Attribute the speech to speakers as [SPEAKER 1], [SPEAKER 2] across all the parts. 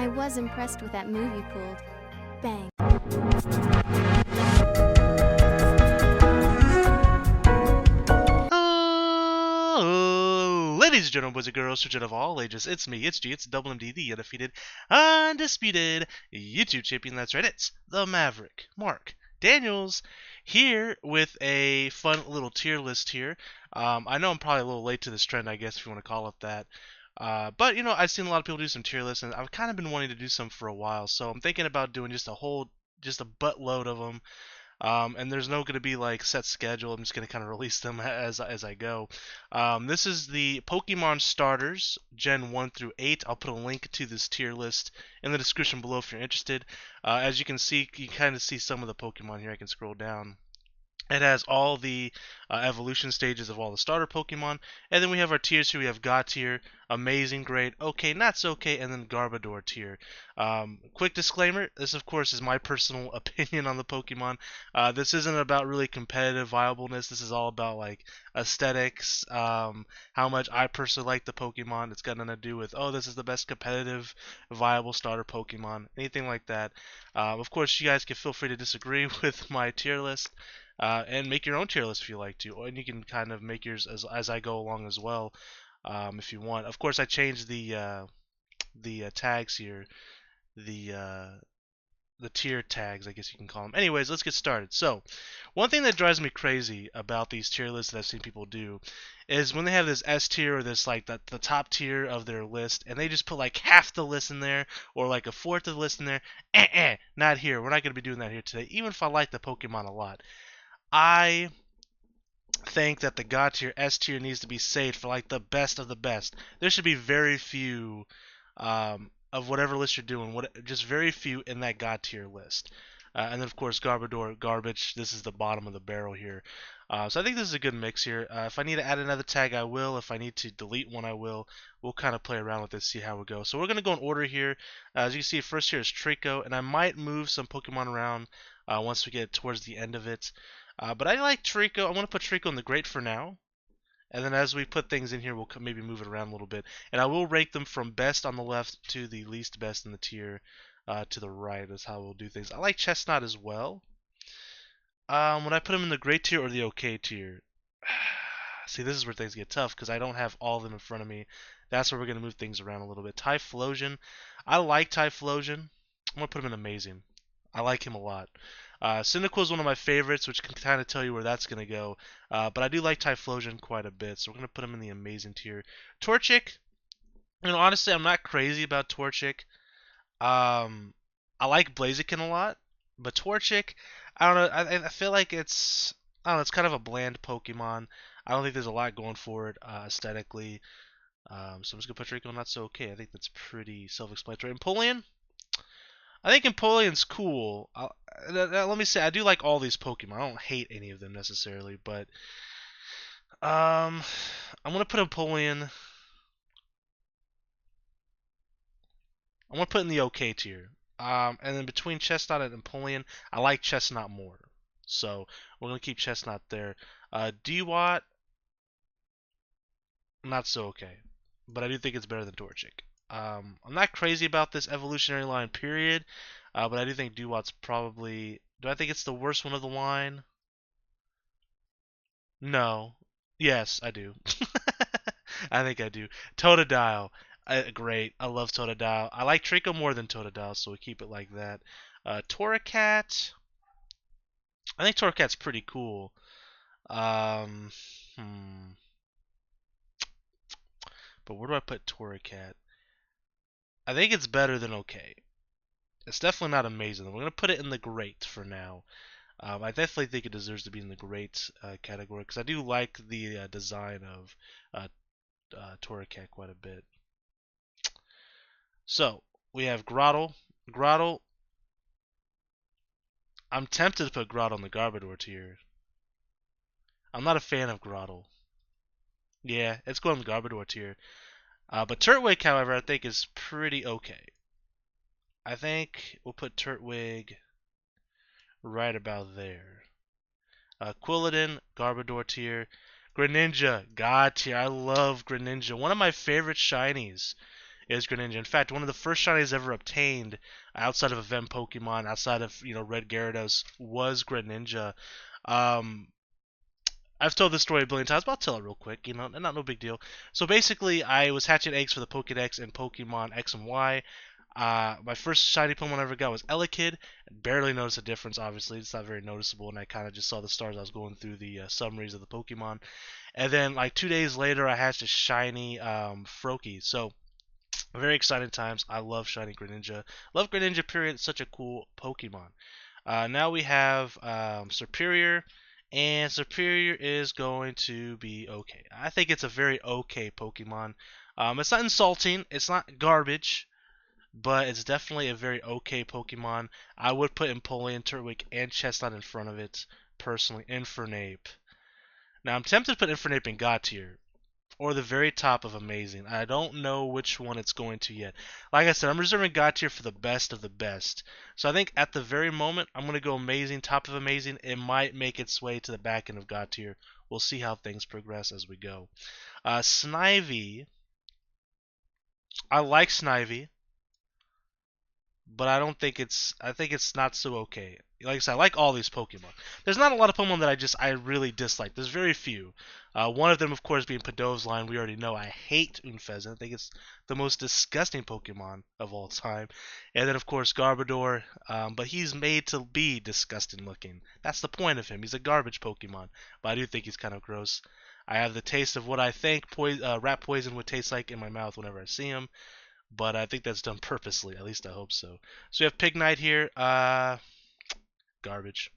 [SPEAKER 1] I was impressed with that move you pulled. Bang.
[SPEAKER 2] Ladies and gentlemen, boys and girls, children of all ages, it's me, it's G, it's Double MD, the undefeated, undisputed YouTube champion. That's right, it's the Maverick, Mark Daniels, here with a fun little tier list here. I know I'm probably a little late to this trend, I guess, if you want to call it that. But, you know, I've seen a lot of people do some tier lists, and I've kind of been wanting to do some for a while, so I'm thinking about doing just a buttload of them. And there's no going to be like set schedule. I'm just going to kind of release them as I go. This is the Pokemon starters, Gen 1 through 8. I'll put a link to this tier list in the description below if you're interested. As you can see, you kind of see some of the Pokemon here. I can scroll down. It has all the evolution stages of all the starter Pokemon. And then we have our tiers here. We have God tier, amazing, great, okay, not so okay, and then Garbodor tier. Quick disclaimer, this of course is my personal opinion on the Pokemon. This isn't about really competitive viableness. This is all about like aesthetics, how much I personally like the Pokemon. It's got nothing to do with, oh, this is the best competitive, viable starter Pokemon, anything like that. Of course, you guys can feel free to disagree with my tier list. And make your own tier list if you like to, and you can kind of make yours as I go along as well, if you want. Of course, I changed the tags here, the uh, the tier tags, I guess you can call them. Anyways, let's get started. So, one thing that drives me crazy about these tier lists that I've seen people do is when they have this S tier or this like the top tier of their list, and they just put like half the list in there or like a fourth of the list in there. Not here. We're not going to be doing that here today, even if I like the Pokemon a lot. I think that the God tier, S tier needs to be saved for like the best of the best. There should be very few of whatever list you're doing, just very few in that God tier list. And then of course Garbodor, garbage. This is the bottom of the barrel here. So I think this is a good mix here. If I need to add another tag, I will. If I need to delete one, I will. We'll kind of play around with this, see how we go. So we're going to go in order here. As you can see, first here is Trico, and I might move some Pokemon around once we get towards the end of it. But I like Trico. I want to put Trico in the great for now. And then as we put things in here, we'll maybe move it around a little bit. And I will rank them from best on the left to the least best in the tier to the right. That's how we'll do things. I like Chestnut as well. When I put him in the great tier or the okay tier? See, this is where things get tough because I don't have all of them in front of me. That's where we're going to move things around a little bit. Typhlosion. I like Typhlosion. I'm going to put him in amazing. I like him a lot. Cyndaquil is one of my favorites, which can kind of tell you where that's going to go. But I do like Typhlosion quite a bit, so we're going to put him in the amazing tier. Torchic, you know, honestly, I'm not crazy about Torchic. I like Blaziken a lot, but Torchic, I don't know. I feel like I don't know. It's kind of a bland Pokemon. I don't think there's a lot going for it aesthetically. So I'm just gonna put Draco not so okay. I think that's pretty self-explanatory. Empoleon, I think Empoleon's cool. Let me say, I do like all these Pokemon. I don't hate any of them necessarily, but I'm gonna put Empoleon. I'm gonna put in the okay tier. And then between Chestnut and Empoleon, I like Chestnut more. So we're gonna keep Chestnut there. Dewott, not so okay, but I do think it's better than Torchic. I'm not crazy about this evolutionary line, period. But I do think Dewott's probably. Do I think it's the worst one of the line? No. Yes, I do. I think I do. Totodile. Great. I love Totodile. I like Trico more than Totodile, so we keep it like that. Torracat. I think Torracat's pretty cool. Um, hmm. But where do I put Torracat? I think it's better than okay. It's definitely not amazing. We're going to put it in the great for now. I definitely think it deserves to be in the great category because I do like the design of uh, Torracat quite a bit. So, we have Grottle. Grottle, I'm tempted to put Grottle in the Garbodor tier. I'm not a fan of Grottle. Yeah, it's going in the Garbodor tier. But Turtwig, however, I think is pretty okay. I think we'll put Turtwig right about there. Quilladin, Garbodor tier. Greninja, God tier. I love Greninja. One of my favorite shinies is Greninja. In fact, one of the first shinies ever obtained outside of event Pokemon, outside of Red Gyarados, was Greninja. Um, I've told this story a billion times, but I'll tell it real quick. Not no big deal. So basically, I was hatching eggs for the Pokédex and Pokemon X and Y. My first shiny Pokemon I ever got was Elekid. Barely noticed a difference, obviously. It's not very noticeable, and I kind of just saw the stars. I was going through the summaries of the Pokemon. And then, like 2 days later, I hatched a shiny Froakie. So, very exciting times. I love shiny Greninja. Love Greninja, period. It's such a cool Pokemon. Now we have Superior, and Superior is going to be okay. I think it's a very okay Pokemon. It's not insulting. It's not garbage, but it's definitely a very okay Pokemon. I would put Empoleon, Turtwig, and Chestnut in front of it, personally. Infernape. Now, I'm tempted to put Infernape in God tier, or the very top of Amazing. I don't know which one it's going to yet. Like I said, I'm reserving God tier for the best of the best. So I think at the very moment, I'm going to go Amazing, top of Amazing. It might make its way to the back end of God tier. We'll see how things progress as we go. Snivy. I like Snivy, but I don't think I think it's not so okay. Like I said, I like all these Pokemon. There's not a lot of Pokemon that I really dislike. There's very few. One of them, of course, being Padov's line. We already know I hate Unfezant. I think it's the most disgusting Pokemon of all time. And then, of course, Garbodor. But he's made to be disgusting looking. That's the point of him. He's a garbage Pokemon. But I do think he's kind of gross. I have the taste of what I think rat poison would taste like in my mouth whenever I see him. But I think that's done purposely. At least I hope so. So we have Pignite here. Garbage.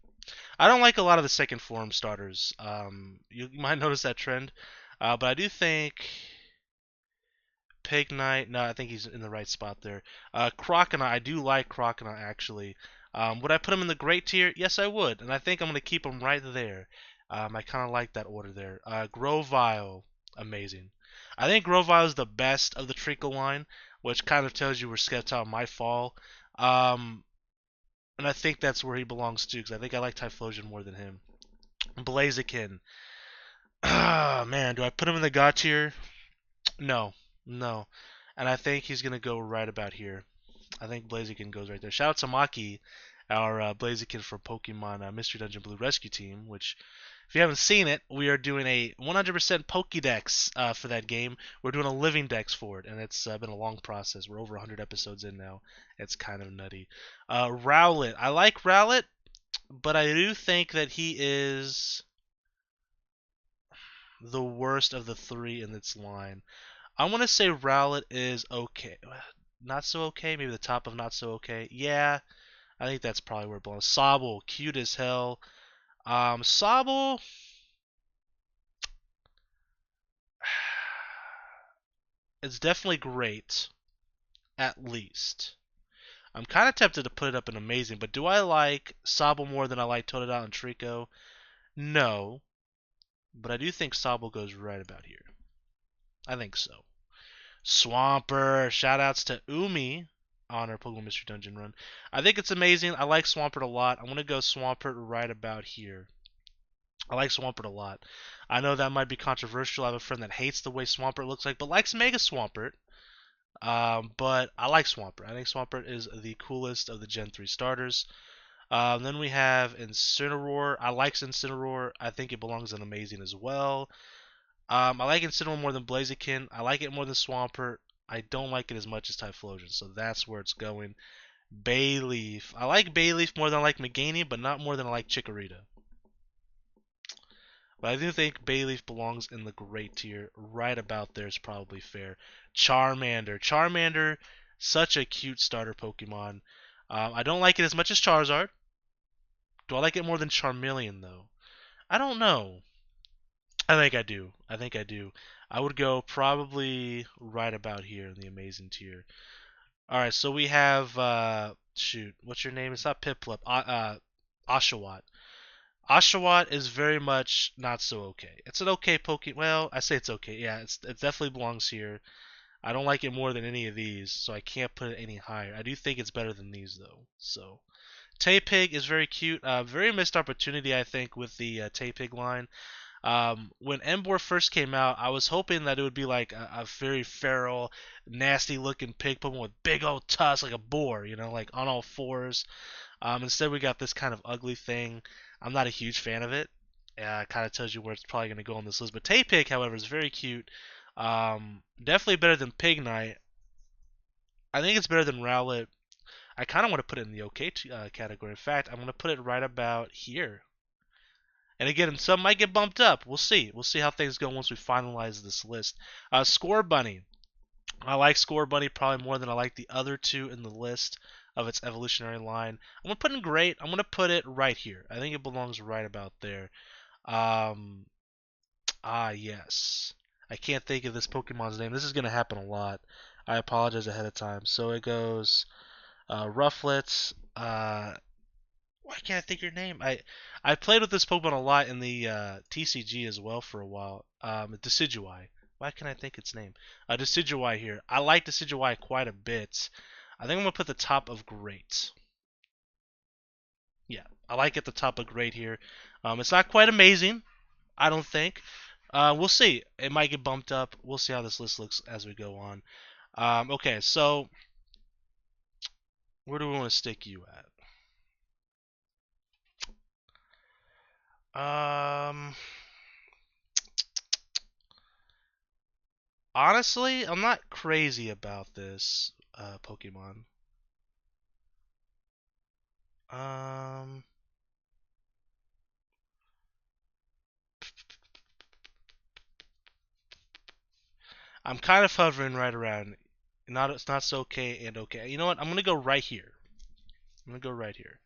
[SPEAKER 2] I don't like a lot of the second form starters. You might notice that trend. But I do think Pignite. No, I think he's in the right spot there. Croconaw. I do like Croconaw actually. Would I put him in the great tier? Yes, I would. And I think I'm going to keep him right there. I kind of like that order there. Grovyle. Amazing. I think Grovyle is the best of the Treecko line, which kind of tells you where Sceptile might fall. And I think that's where he belongs too, because I think I like Typhlosion more than him. Blaziken. Ah, man, do I put him in the God tier? No, no. And I think he's gonna go right about here. I think Blaziken goes right there. Shout out to Maki, our Blaziken from Pokemon Mystery Dungeon Blue Rescue Team, which, if you haven't seen it, we are doing a 100% Pokédex for that game. We're doing a living dex for it, and it's been a long process. We're over 100 episodes in now. It's kind of nutty. Rowlet. I like Rowlet, but I do think that he is the worst of the three in its line. I want to say Rowlet is okay. Not so okay? Maybe the top of not so okay? Yeah, I think that's probably where it belongs. Sobble, cute as hell. Sobble. It's definitely great, at least. I'm kind of tempted to put it up in Amazing, but do I like Sobble more than I like Totodile and Trico? No, but I do think Sobble goes right about here. I think so. Swampert, shoutouts to Umi on our Pokemon Mystery Dungeon run. I think it's amazing. I like Swampert a lot. I'm going to go Swampert right about here. I like Swampert a lot. I know that might be controversial. I have a friend that hates the way Swampert looks like, but likes Mega Swampert. But I like Swampert. I think Swampert is the coolest of the Gen 3 starters. Then we have Incineroar. I like Incineroar. I think it belongs in Amazing as well. I like Incineroar more than Blaziken. I like it more than Swampert. I don't like it as much as Typhlosion, so that's where it's going. Bayleaf. I like Bayleaf more than I like Meganium, but not more than I like Chikorita. But I do think Bayleaf belongs in the great tier. Right about there is probably fair. Charmander. Charmander, such a cute starter Pokemon. I don't like it as much as Charizard. Do I like it more than Charmeleon, though? I don't know. I think I do. I think I do. I would go probably right about here in the amazing tier. Alright, so we have, shoot, what's your name? It's not Piplup. Oshawott. Oshawott is very much not so okay. It's an okay Pokemon. Well, I say it's okay. Yeah, it definitely belongs here. I don't like it more than any of these, so I can't put it any higher. I do think it's better than these, though. So, Taypig is very cute. Very missed opportunity, I think, with the Taypig line. When Emboar first came out, I was hoping that it would be like a very feral, nasty looking pig Pokemon with big old tusks, like a boar, like on all fours. Instead, we got this kind of ugly thing. I'm not a huge fan of it. It kind of tells you where it's probably going to go on this list. But Taypig, however, is very cute. Definitely better than Pignite. I think it's better than Rowlet. I kind of want to put it in the OK category. In fact, I'm going to put it right about here. And again, some might get bumped up. We'll see. We'll see how things go once we finalize this list. Score Bunny. I like Score Bunny probably more than I like the other two in the list of its evolutionary line. I'm going to put in great. I'm going to put it right here. I think it belongs right about there. Um, yes. I can't think of this Pokemon's name. This is going to happen a lot. I apologize ahead of time. So it goes Rufflet. Why can't I think your name? I played with this Pokemon a lot in the TCG as well for a while. Decidueye. Why can't I think its name? Decidueye here. I like Decidueye quite a bit. I think I'm gonna put the top of great. Yeah, I like it the top of great here. It's not quite amazing, I don't think. We'll see. It might get bumped up. We'll see how this list looks as we go on. Okay, so where do we want to stick you at? Honestly, I'm not crazy about this Pokemon. Um, I'm kind of hovering right around. It's not so okay and okay. You know what? I'm gonna go right here. I'm gonna go right here.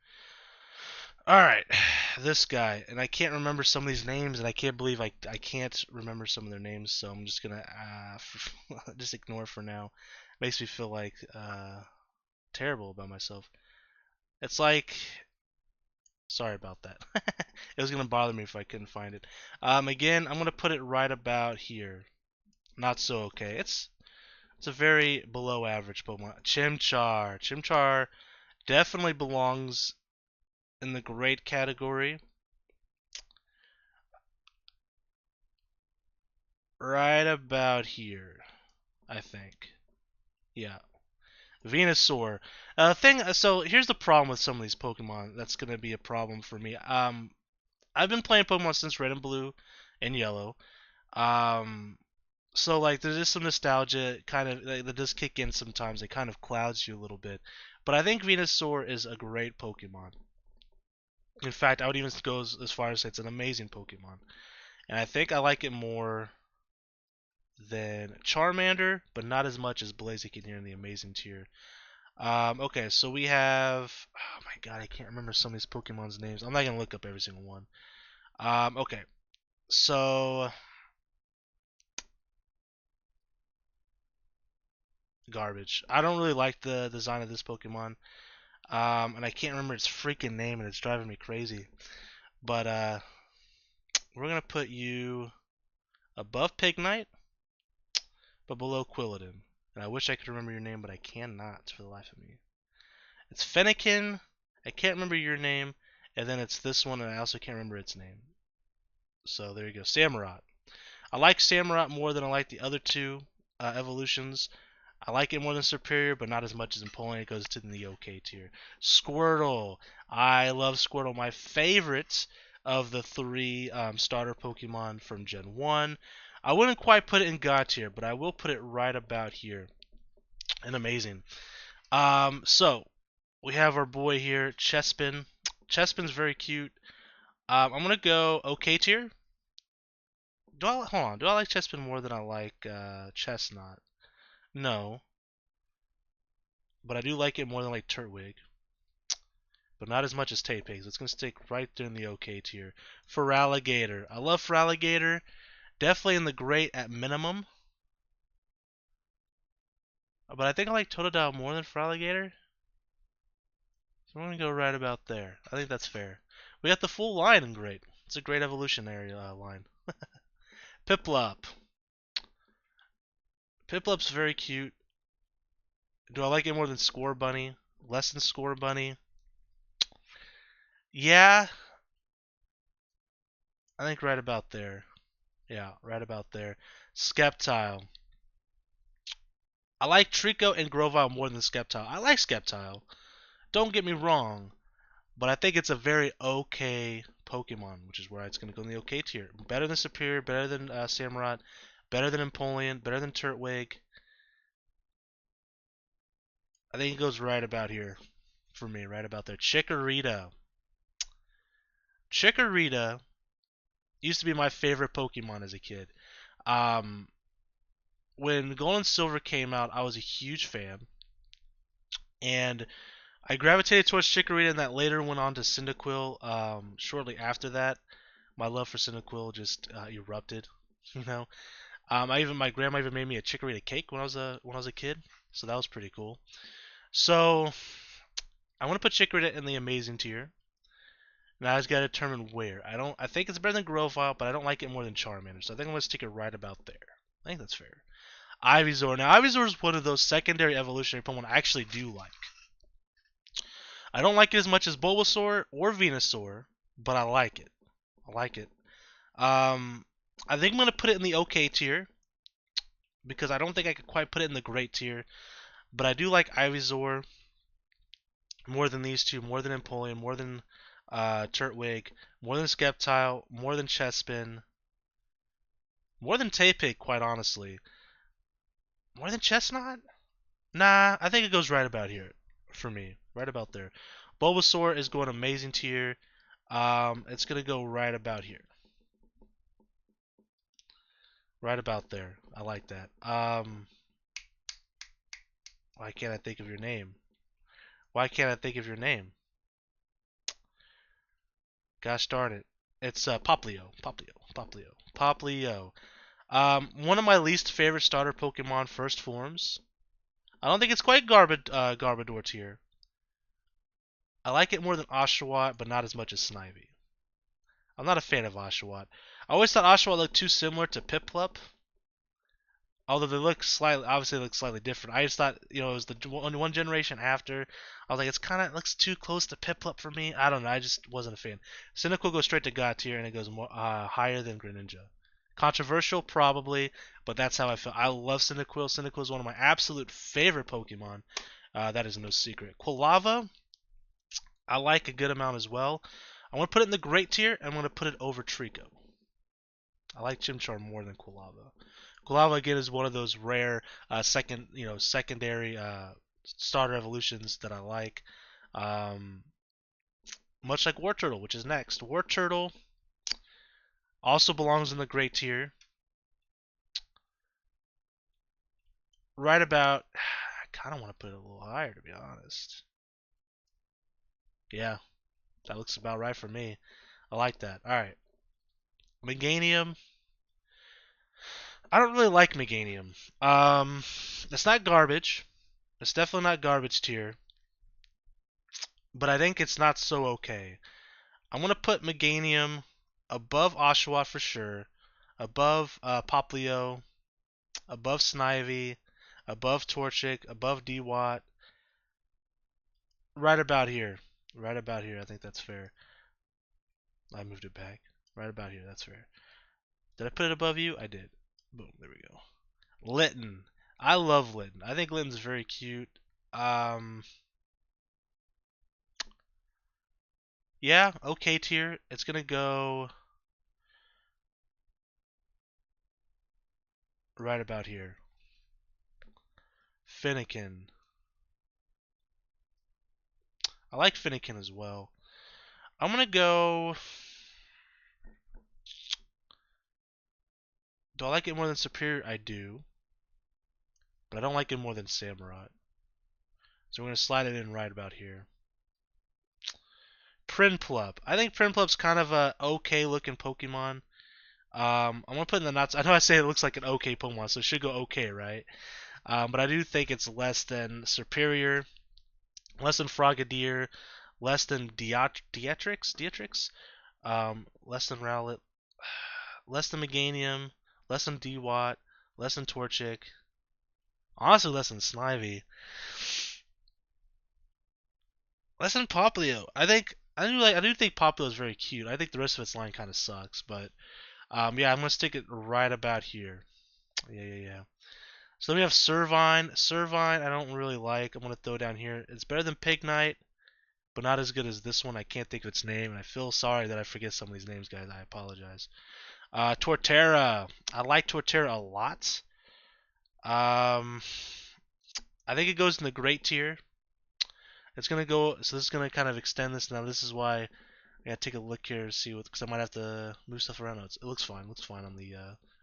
[SPEAKER 2] All right, this guy, and I can't remember some of these names, and I can't believe I can't remember some of their names, so I'm just gonna just ignore for now. Makes me feel like terrible about myself. It's like, sorry about that. It was gonna bother me if I couldn't find it. Again, I'm gonna put it right about here. Not so okay. It's a very below average Pokemon. Chimchar. Chimchar definitely belongs in the great category. Right about here, I think. Yeah. Venusaur. So here's the problem with some of these Pokemon. That's gonna be a problem for me. I've been playing Pokemon since Red and Blue and Yellow. Um, so like there's just some nostalgia kind of that does kick in sometimes. It kind of clouds you a little bit. But I think Venusaur is a great Pokemon. In fact, I would even go as far as say it's an amazing Pokemon. And I think I like it more than Charmander, but not as much as Blaziken here in the amazing tier. Okay, so we have. Oh my god, I can't remember some of these Pokemon's names. I'm not gonna look up every single one. Okay, so garbage. I don't really like the design of this Pokemon. And I can't remember its freaking name, and it's driving me crazy. But we're gonna put you above Pignite, but below Quilladin. And I wish I could remember your name, but I cannot for the life of me. It's Fennekin. I can't remember your name, and then it's this one, and I also can't remember its name. So there you go, Samurott. I like Samurott more than I like the other two evolutions. I like it more than Superior, but not as much as Empoleon. It goes to the OK tier. Squirtle. I love Squirtle. My favorite of the three starter Pokemon from Gen 1. I wouldn't quite put it in God tier, but I will put it right about here. And amazing. So we have our boy here, Chespin. Chespin's very cute. I'm gonna go OK tier. Hold on? Do I like Chespin more than I like Chestnut? No, but I do like it more than like Turtwig. But not as much as Taypig. So it's gonna stick right there in the OK tier. Feraligatr. I love Feraligatr. Definitely in the great at minimum. But I think I like Totodile more than Feraligatr. So I'm gonna go right about there. I think that's fair. We got the full line in great. It's a great evolutionary line. Piplup. Piplup's very cute. Do I like it more than Score Bunny? Less than Score Bunny? Yeah. I think right about there. Yeah, right about there. Skeptile. I like Trico and Grovyle more than Skeptile. I like Skeptile. Don't get me wrong, but I think it's a very okay Pokemon, which is where it's going to go in the okay tier. Better than Superior, better than Samurott, better than Empoleon, better than Turtwig. I think it goes right about here for me, right about there. Chikorita. Chikorita used to be my favorite Pokemon as a kid. Um, when Gold and Silver came out, I was a huge fan, and I gravitated towards Chikorita, and that later went on to Cyndaquil. Shortly after that, my love for Cyndaquil just erupted. You know, my grandma even made me a Chikorita cake when I was a kid, so that was pretty cool. So I want to put Chikorita in the amazing tier. Now I just gotta determine where. I think it's better than Grovyle, but I don't like it more than Charmander. So I think I'm gonna stick it right about there. I think that's fair. Ivysaur. Now Ivysaur is one of those secondary evolutionary Pokemon I actually do like. I don't like it as much as Bulbasaur or Venusaur, but I like it. I like it. Um, I think I'm gonna put it in the okay tier because I don't think I could quite put it in the great tier. But I do like Ivysaur more than these two, more than Empoleon, more than Turtwig, more than Skeptile, more than Chespin, more than Tapig, quite honestly. More than Chestnut? Nah, I think it goes right about here for me. Right about there. Bulbasaur is going amazing tier. It's gonna go right about here. Right about there. I like that. Why can't I think of your name? Why can't I think of your name? Gosh darn it. It's Poplio. Poplio. Poplio. Poplio. One of my least favorite starter Pokemon first forms. I don't think it's quite Garbodor tier. I like it more than Oshawott, but not as much as Snivy. I'm not a fan of Oshawott. I always thought Oshawott looked too similar to Piplup, although they look slightly, obviously they look slightly different. I just thought, it was the one generation after. I was like, it's kind of looks too close to Piplup for me. I don't know. I just wasn't a fan. Cyndaquil goes straight to God tier, and it goes more higher than Greninja. Controversial, probably, but that's how I feel. I love Cyndaquil. Cyndaquil is one of my absolute favorite Pokemon. That is no secret. Quilava, I like a good amount as well. I want to put it in the great tier, and I'm going to put it over Trico. I like Chimchar more than Quilava. Quilava again is one of those rare secondary starter evolutions that I like. Um, much like Wartortle, which is next. Wartortle also belongs in the great tier. Right about, I kind of want to put it a little higher to be honest. Yeah, that looks about right for me. I like that. All right, Meganium. I don't really like Meganium. It's not garbage. It's definitely not garbage tier, but I think it's not so okay. I'm gonna put Meganium above Oshawott for sure, above Poplio, above Snivy, above Torchic, above Dewott, right about here. Right about here, I think that's fair. I moved it back. Right about here, that's fair. Did I put it above you? I did. Boom, there we go. Litten. I love Litten. I think Litten's very cute. Um, yeah, okay tier. It's gonna go right about here. Finnegan. I like Finnegan as well. I'm gonna go. Do I like it more than Superior? I do, but I don't like it more than Samurott. So we're gonna slide it in right about here. Prinplup. I think Prinplup's kind of a okay looking Pokemon. I'm gonna put in the nuts. I know I say it looks like an okay Pokemon, so it should go okay, right? But I do think it's less than Superior, less than Frogadier, less than Deatrix, less than Rowlet, less than Meganium, less than Dewott, less than Torchic, honestly less than Snivy, less than Poplio. I think I do think Poplar is very cute. I think the rest of its line kind of sucks, but yeah, I'm gonna stick it right about here. Yeah. So then we have Servine. Servine, I don't really like. I'm gonna throw down here. It's better than Pig Knight, but not as good as this one. I can't think of its name, and I feel sorry that I forget some of these names, guys. I apologize. Torterra. I like Torterra a lot. Um, I think it goes in the great tier. It's gonna go. So this is gonna kind of extend this. Now this is why I gotta take a look here to see what, because I might have to move stuff around. No, it looks fine. It looks fine on the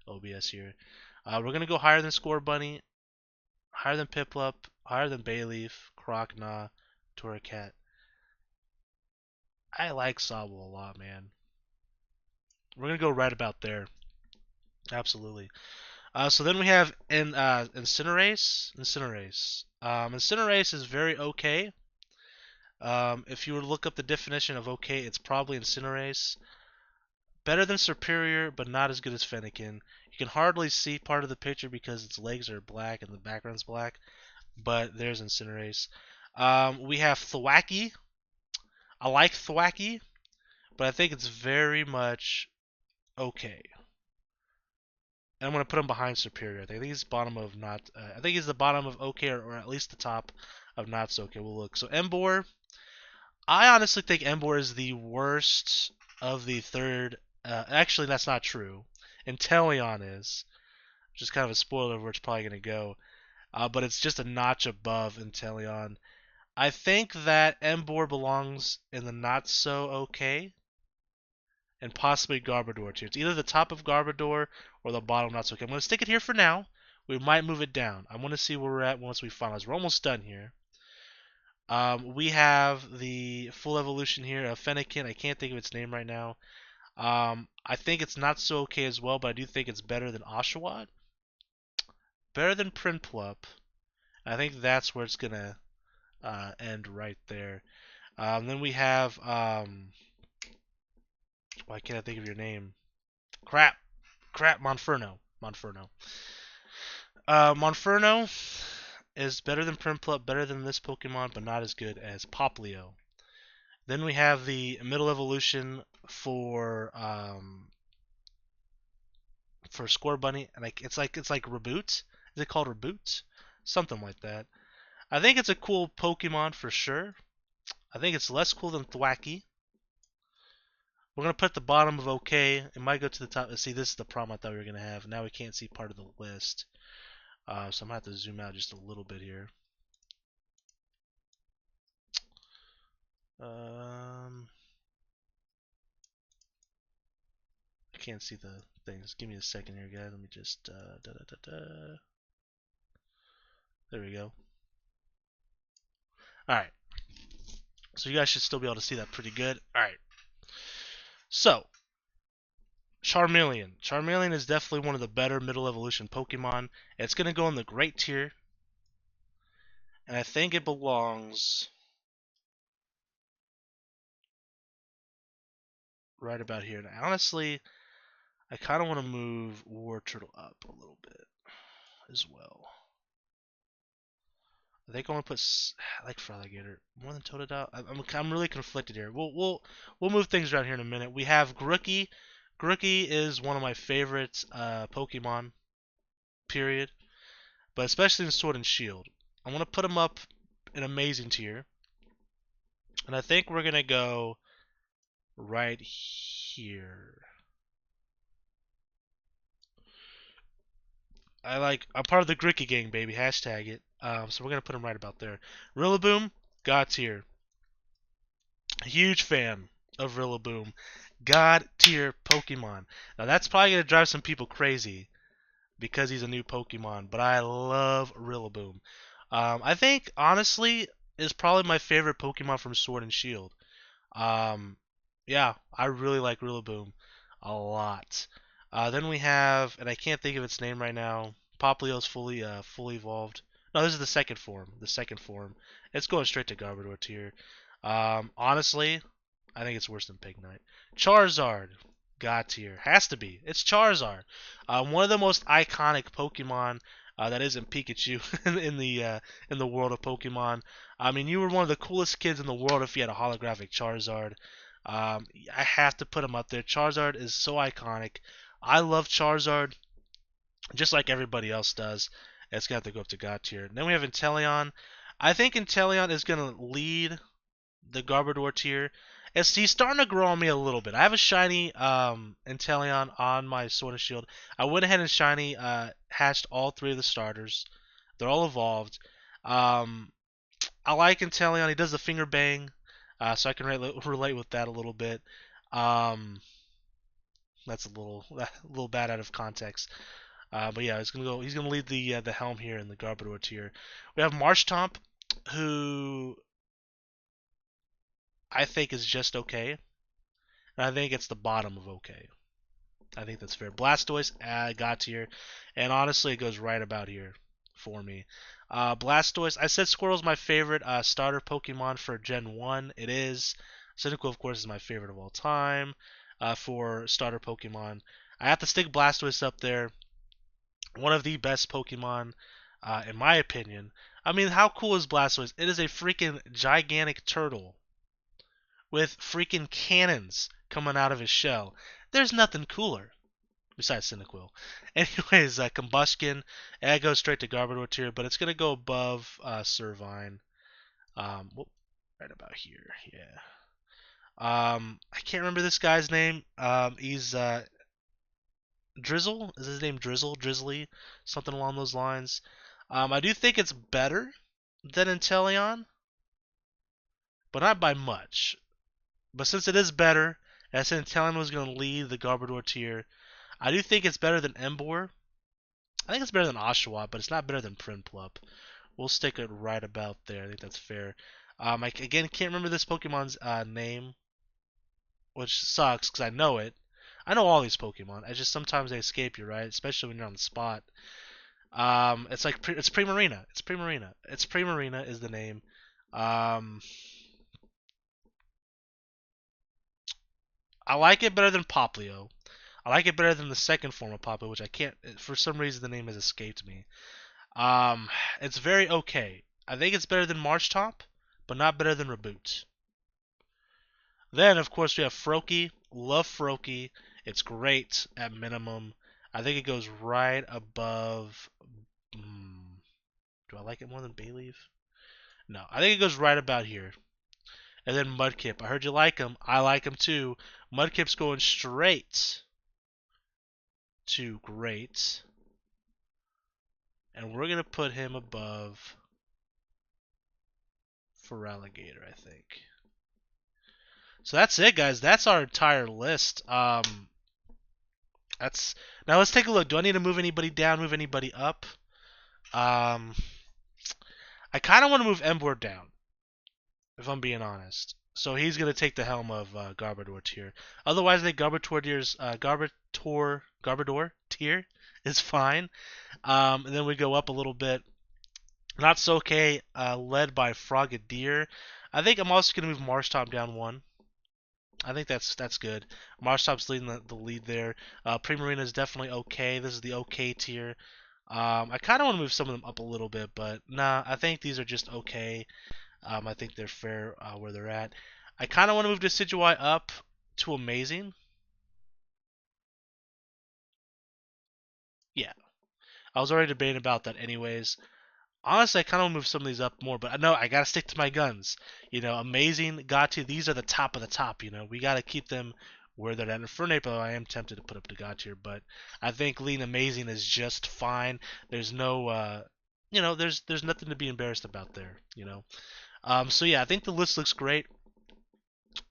[SPEAKER 2] OBS here. We're gonna go higher than Score Bunny, higher than Piplup, higher than Bayleaf, Crocna, Torracat. I like Sobble a lot, man. We're gonna go right about there. Absolutely. So then we have Incinerate. Incinerate is very okay. If you were to look up the definition of okay, it's probably Incinerate. Better than Superior, but not as good as Fennekin. You can hardly see part of the picture because its legs are black and the background's black, but there's Incinerate. We have Thwacky. I like Thwacky, but I think it's very much okay. And I'm gonna put him behind Superior. I think he's bottom of not. I think he's the bottom of okay, or at least the top of not so okay. We'll look. So Embor, I honestly think Embor is the worst of the third. Actually, that's not true. Inteleon is, which is kind of a spoiler of where it's probably gonna go. But it's just a notch above Inteleon. I think that Embor belongs in the not so okay and possibly Garbodor too. It's either the top of Garbodor or the bottom not so okay. I'm going to stick it here for now. We might move it down. I want to see where we're at once we finalize. We're almost done here. We have the full evolution here of Fennekin. I can't think of its name right now. I think it's not so okay as well, but I do think it's better than Oshawott. Better than Prinplup. I think that's where it's going to end right there. Then we have... why can't I think of your name? Crap. Monferno. Monferno is better than Prinplup, better than this Pokemon, but not as good as Poplio. Then we have the middle evolution for Score Bunny, and it's like Reboot. Is it called Reboot? Something like that. I think it's a cool Pokemon for sure. I think it's less cool than Thwacky. We're gonna put the bottom of okay. It might go to the top. See, this is the problem I thought we were gonna have. Now we can't see part of the list. So I'm gonna have to zoom out just a little bit here. I can't see the things. Give me a second here, guys. Let me just There we go. All right. So you guys should still be able to see that pretty good. All right. So Charmeleon. Charmeleon is definitely one of the better middle evolution Pokemon. It's gonna go in the great tier, and I think it belongs right about here. And honestly, I kind of want to move War Turtle up a little bit as well. I think I want to put I like Froligator more than Totodile. I'm really conflicted here. We'll move things around here in a minute. We have Grookey. Grookey is one of my favorite Pokemon. Period. But especially in Sword and Shield, I want to put him up in Amazing tier, and I think we're gonna go right here. I'm part of the Gricky gang, baby. Hashtag it. So we're gonna put him right about there. Rillaboom, God tier. Huge fan of Rillaboom. God tier Pokemon. Now that's probably gonna drive some people crazy because he's a new Pokemon, but I love Rillaboom. I think honestly is probably my favorite Pokemon from Sword and Shield. Yeah, I really like Rillaboom a lot. Then we have, and I can't think of its name right now. Poplio's fully evolved. No, this is the second form. The second form. It's going straight to Garbodor tier. Honestly, I think it's worse than Pignite. Charizard, God tier. Has to be. It's Charizard. One of the most iconic Pokemon. that isn't Pikachu in the world of Pokemon. I mean, you were one of the coolest kids in the world if you had a holographic Charizard. I have to put him up there. Charizard is so iconic. I love Charizard just like everybody else does. It's gonna have to go up to God tier. Then we have Inteleon. I think Inteleon is gonna lead the Garbodor tier. He's starting to grow on me a little bit. I have a shiny Inteleon on my Sword and Shield. I went ahead and shiny hatched all three of the starters. They're all evolved. Um, I like Inteleon. He does the finger bang, so I can relate with that a little bit. Um, that's a little bad out of context. But yeah, he's gonna lead the helm here in the Garbodor tier. We have Marshtomp, who I think is just okay. And I think it's the bottom of okay. I think that's fair. Blastoise, got tier. And honestly, it goes right about here for me. Blastoise, I said Squirtle's my favorite starter Pokemon for Gen 1. It is. Cyndaquil, of course, is my favorite of all time for starter Pokemon. I have to stick Blastoise up there. One of the best Pokemon, in my opinion. I mean, how cool is Blastoise? It is a freaking gigantic turtle with freaking cannons coming out of his shell. There's nothing cooler besides Cyndaquil. Anyways, Combustion, it goes straight to Garbodor tier, but it's gonna go above Servine. Right about here, yeah. I can't remember this guy's name. He's Drizzle. Is his name Drizzle? Drizzly, something along those lines. I do think it's better than Inteleon, but not by much. But since it is better, and since Inteleon was going to lead the Garbodor tier, I do think it's better than Emboar. I think it's better than Oshawott, but it's not better than Prinplup. We'll stick it right about there. I think that's fair. I again can't remember this Pokemon's name, which sucks because I know it. I know all these Pokemon. I just sometimes they escape you, right? Especially when you're on the spot. It's like it's Primarina. It's Primarina. It's Primarina is the name. Um, I like it better than Poplio. I like it better than the second form of Poplio, which I can't. For some reason, the name has escaped me. Um, it's very okay. I think it's better than Marshtomp, but not better than Reboot. Then, of course, we have Froakie. Love Froakie. It's great at minimum. I think it goes right above. Do I like it more than Bayleaf? No, I think it goes right about here. And then Mudkip. I heard you like him. I like him too. Mudkip's going straight to great. And we're going to put him above Feraligatr, I think. So that's it, guys. That's our entire list. That's now let's take a look. Do I need to move anybody down, move anybody up? I kind of want to move Emboar down, if I'm being honest. So he's gonna take the helm of Garbodor tier. Otherwise, I think Garbodor tier is fine. And then we go up a little bit. Not so okay, led by Frogadier. I think I'm also gonna move Marshtomp down one. I think that's good. Marshtomp's leading the lead there. Primarina is definitely okay. This is the okay tier. I kind of want to move some of them up a little bit, but nah, I think these are just okay. I think they're fair where they're at. I kind of want to move Decidueye up to amazing. Yeah, I was already debating about that anyways. Honestly, I kind of want to move some of these up more, but I know I gotta stick to my guns. You know, amazing, got to. These are the top of the top. You know, we gotta keep them where they're at. And for Naples, I am tempted to put up the God tier, but I think lean amazing is just fine. There's no, there's nothing to be embarrassed about there. So yeah, I think the list looks great.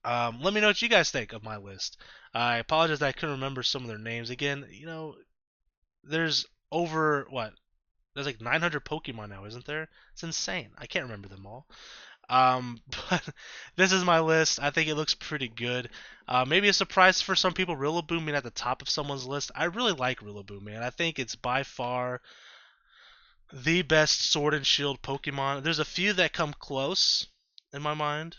[SPEAKER 2] Let me know what you guys think of my list. I apologize that I couldn't remember some of their names. Again, there's over what? There's like 900 Pokemon now, isn't there? It's insane. I can't remember them all. But this is my list. I think it looks pretty good. Maybe a surprise for some people, Rillaboom being at the top of someone's list. I really like Rillaboom, man. I think it's by far the best Sword and Shield Pokemon. There's a few that come close in my mind,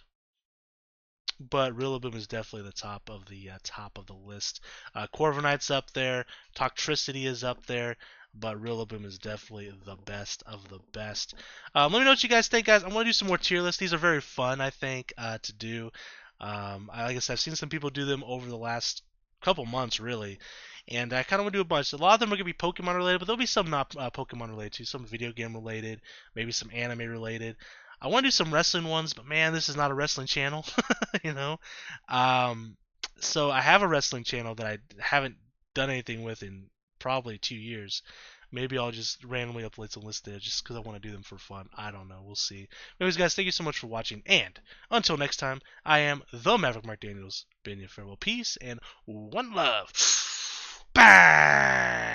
[SPEAKER 2] but Rillaboom is definitely the top of the list. Corviknight's up there. Toxtricity is up there. but Rillaboom is definitely the best of the best. Let me know what you guys think, guys. I'm going to do some more tier lists. These are very fun, I think, to do. Like I said, I've seen some people do them over the last couple months, really. And I kind of want to do a bunch. A lot of them are going to be Pokemon related, but there'll be some not Pokemon related too. Some video game related, maybe some anime related. I want to do some wrestling ones, but man, this is not a wrestling channel, you know. Um, so I have a wrestling channel that I haven't done anything with in probably 2 years. Maybe I'll just randomly upload some lists there just because I want to do them for fun. I don't know. We'll see. Anyways, guys, thank you so much for watching. And until next time, I am the Maverick Mark Daniels. Bidding you farewell, peace, and one love. Bang!